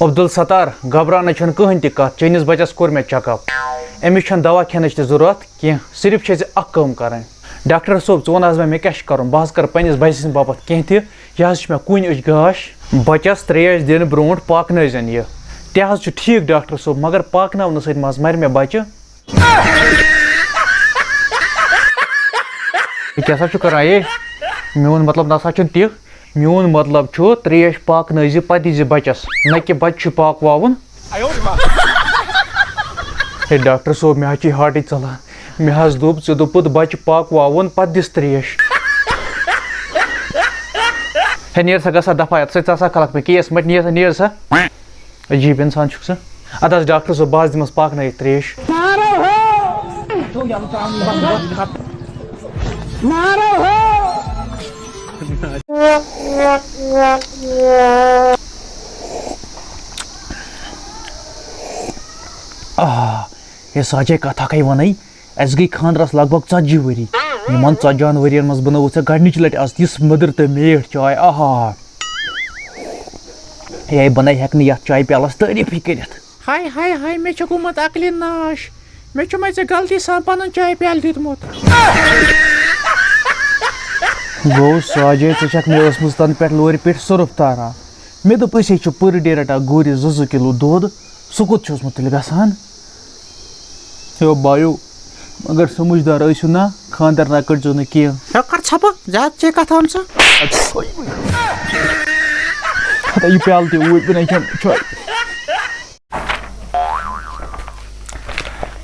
عبدالستار گھبرانا چھن کہین تہ کت چٲنِس بچس کوٚر مےٚ چیک اپ أمِس چھنہٕ دوا کھٮ۪نٕچ تہِ ضروٗرت کینٛہہ صرف چھے ژےٚ اکھ کٲم کرٕنۍ ڈاکٹر صٲب ژٕ وَن حظ مےٚ کیٛاہ چھُ کَرُن بہٕ حظ کَرٕ پنٛنِس بچہِ سٕنٛدِ باپتھ کینٛہہ تہِ یہِ حظ چھِ مےٚ کُنۍ أچھ گاش بچس ترٛیش دِنہٕ برونٛٹھ پاکنٲوزٮ۪ن یہِ تہِ حظ چھُ ٹھیٖک ڈاکٹر صٲب مگر پاکناونہٕ سۭتۍ ما حظ مَرِ مےٚ بچہِ یہِ کیٛاہ سا چھُ کران ہے میون مطلب نسا چھُنہٕ تہِ میون مطلب چھُ ترٛیش پاکنٲوزِ پتہٕ دِزِ بچس نہ کہِ بچہِ چھُ پاکواوُن ہے ڈاکٹر صٲب مےٚ حظ چھِ ہاٹٕے ژلان مےٚ حظ دوٚپ ژےٚ دوٚپُتھ بچہِ پاکواوُن پتہٕ دِس ترٛیش ہے نیر سا گژھا دفا یَتھ سۭتۍ ژٕ ہسا کھلکھ مےٚ کیس مٹ نیر سا عجیٖب اِنسان چھُکھ ژٕ اَدٕ حظ ڈاکٹر صٲب بہٕ حظ دِمس پاکنٲیِتھ ترٛیش ہے ساجے کتھ اکھے ونے اَسہِ گٔے خانٛدرس لگ بگ 40 ؤری یِمن 40 ؤرین منٛز بنٲوٕتھ ژےٚ گۄڈنِچ لٹہِ آز تِژھ مٔدٕر تہٕ میٖٹھ چاے آہا ہے بہٕ ہٮ۪کہٕ نہٕ یتھ چایہِ پیالس تعریٖفٕے کٔرِتھ ہاے ہاے ہاے مےٚ چھُ گوٚمُت عقلہِ ناش مےٚ چھُ مےٚ ژےٚ غلطی سان پنُن چایہِ پیالہٕ دیُتمُت گوٚو ساجے ژٕ چھکھ مےٚ ٲسمٕژ تنہٕ پٮ۪ٹھ لورِ پیٚٹھۍ سۄرُف تاران مےٚ دوٚپ أسۍ ہے چھِ پٔر ڈے رٹان گورِ 2 کِلوٗ دۄد سُہ کوٚت چھُ اوسمُت تیٚلہِ گژھان ہے بایو مگر سمجھدار ٲسِو نا خانٛدر نہ کٔڑزیو نہٕ کینٛہہ ہیو کر ژھپہٕ زیادٕ ژے کتھ آمژٕ یہِ پیالہٕ تہِ اوٗرۍ بہٕ نَے کھٮ۪مہٕ چاے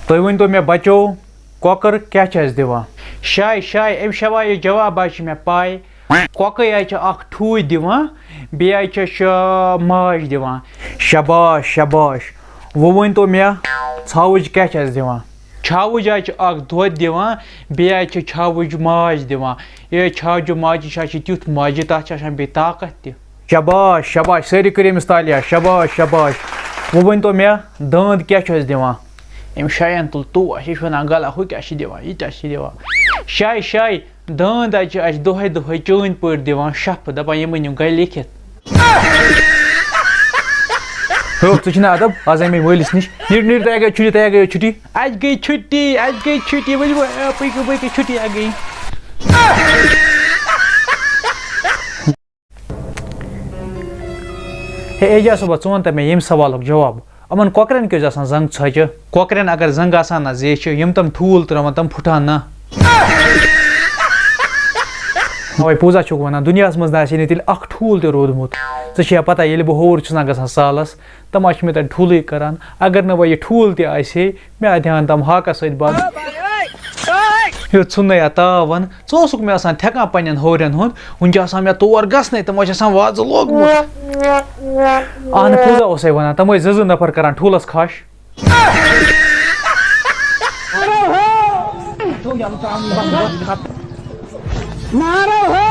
تُہۍ ؤنۍتو مےٚ بچو کۄکر کیٛاہ چھِ اَسہِ دِوان شاے أمۍ شواے جواب حظ چھِ مےٚ پاے کۄکٕے حظ چھِ اکھ ٹھوٗۍ دِوان بیٚیہِ حظ چھِ ماچھ دِوان شباش وۄنۍ ؤنۍتو مےٚ ژھاوٕج کیٛاہ چھِ اَسہِ دِوان چھاوٕج حظ چھِ اکھ دۄد دِوان بیٚیہِ حظ چھِ چھاوٕج ماچھ دِوان یہِ چھاوجہِ ماجہِ حظ چھِ تیُتھ مزٕ تتھ چھِ آسان بیٚیہِ طاقت تہِ شباش سٲری کٔرِو أمِس تالیہ شباش وۄنۍ ؤنۍتو مےٚ دٲنٛد کیٛاہ چھُ اَسہِ دِوان أمۍ شاین تُل توش یہِ چھُ وَنان غلط ہُہ کیٛاہ چھِ دِوان یہِ کیٛاہ چھِ دِوان شاے دٲنٛد حظ چھِ اَسہِ دۄہے چٲنۍ پٲٹھۍ دِوان شفہٕ دپان یِم أنِو گرِ لیکھِتھ ہو ژٕ چھُنا ادب آز آے مےٚ مٲلِس نِش نیٖر تۄہہِ گٔیو چھُٹی اَسہِ گٔے چھُٹی ؤنِو پٔکِو چھُٹی اَسہِ گٔے ہے ایجاز صٲبا ژٕ وَن تہٕ مےٚ ییٚمہِ سوالُک جواب یِمن کۄکرن کیٛاہ چھِ آسان زنٛگ ژھۄچہِ کۄکرن اگر زنٛگ آسان نہ زیچھِ یِم تِم ٹھوٗل ترٛاوان تِم پھٕٹان نہ اوے پوٗزا چھُکھ وَنان دُنیاہس منٛز نہ آسہِ نہٕ تیٚلہِ اکھ ٹھوٗل تہِ روٗدمُت ژےٚ چھےٚ پتہ ییٚلہِ بہٕ ہور چھُس نہ گژھان سالس تِم حظ چھِ مےٚ تتہِ ٹھوٗلٕے کران اگر نہٕ وۄنۍ یہِ ٹھوٗل تہِ آسہِ ہے مےٚ اَتہِ ہن تِم ہاکس سۭتۍ بنٛد ہے ژھُنٕے یا تاون ژٕ اوسُکھ مےٚ آسان تھٮ۪کان پننٮ۪ن ہورٮ۪ن ہُنٛد وُنہِ چھِ آسان مےٚ تور گژھنَے تِمو چھِ آسان وازٕ لوگمُت اہن پوٗزا اوسے وَنان تِم ٲسۍ 2 نفر کران ٹھوٗلس کھش نارو